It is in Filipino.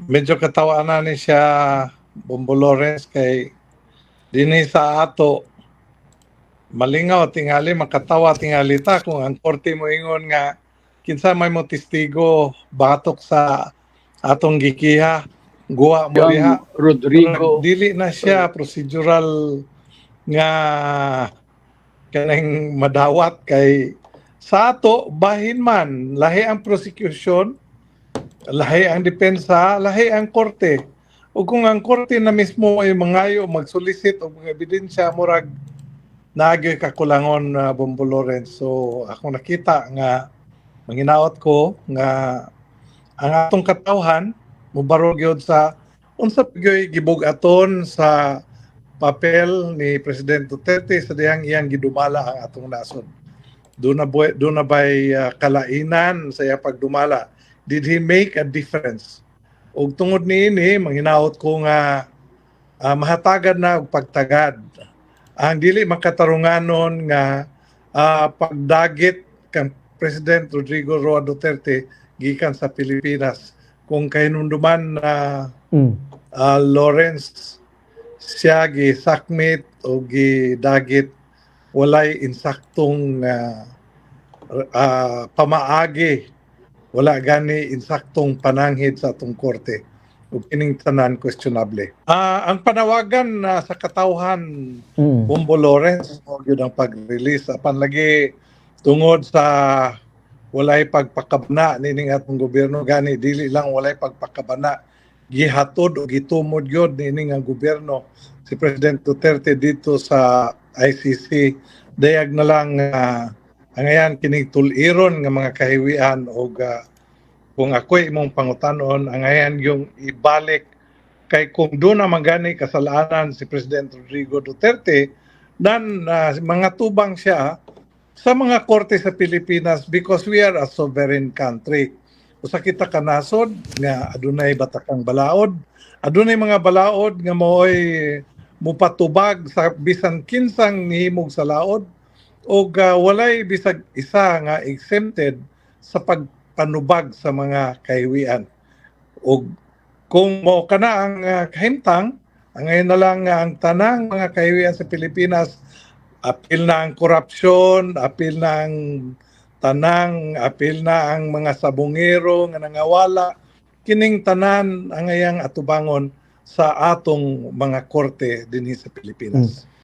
medyo katawaanan ni siya Bombo Lawrence kay dinhi sa ato malingaw tingali makatawa tingali ta kung ang korte mo ingon nga kinsa may mo testigo batok sa atong gikiha guwa mo diha. Yang Rodrigo, Dili na siya procedural nga kanang madawat kay sa ato bahin man lahi ang prosecution, lahi ang depensa, lahi ang korte. O kung ang korte na mismo ay mangayo magsolicit og mga ebidensya murag naagyoy kakulangon na Bombo Lawrence. So ako nakita nga manginaot ko nga ang atong katawhan mobarog gyud sa unsa gyoy gibug-aton sa papel ni President Duterte sa dihang iyang gidumala ang atong nasod. Doon na ba'y kalainan sa iyang pagdumala? Did he make a difference? Ug tungod niini manghinaot ko nga mahatagan na og pagtagad ang dili makatarunganon nga pagdagit kang President Rodrigo Roa Duterte gikan sa Pilipinas kung kahinumduman na Lawrence siya gisakmit o gidagit walay insaktong pamaagi, wala gani insaktong pananghid sa atong korte ug kining tanan questionable. Ang panawagan sa katawhan Bombo Lawrence mo gyud ang pag-release apan lagi tungod sa walay pagpakabana nining atong gobyerno gani dili lang walay pagpakabana gihatod o gitumod gyud nining ang gobyerno si President Duterte dito sa ICC dayag na lang angayan kining tuliron nga mga kahiwian o kung ako'y imong pangutanon angayan yung ibalik kay kung doon na magani kasalanan si President Rodrigo Duterte dan mga tubang siya sa mga korte sa Pilipinas because we are a sovereign country. Usa kita ka nasod nga adunay batakang balaod, adunay mga balaod nga mooy mupatubag sa bisan kinsang nihimog sa laod o walay bisag isa nga exempted sa pagpanubag sa mga kahiwian. O kung mo kana ang kahimtang, ngayon na lang ang tanang mga kahiwian sa Pilipinas, apil na ang korupsyon, apil na ang tanang, apil na ang mga sabongero nga nangawala, kining tanan ang ngayang atubangon sa atong mga korte dinhi sa Pilipinas.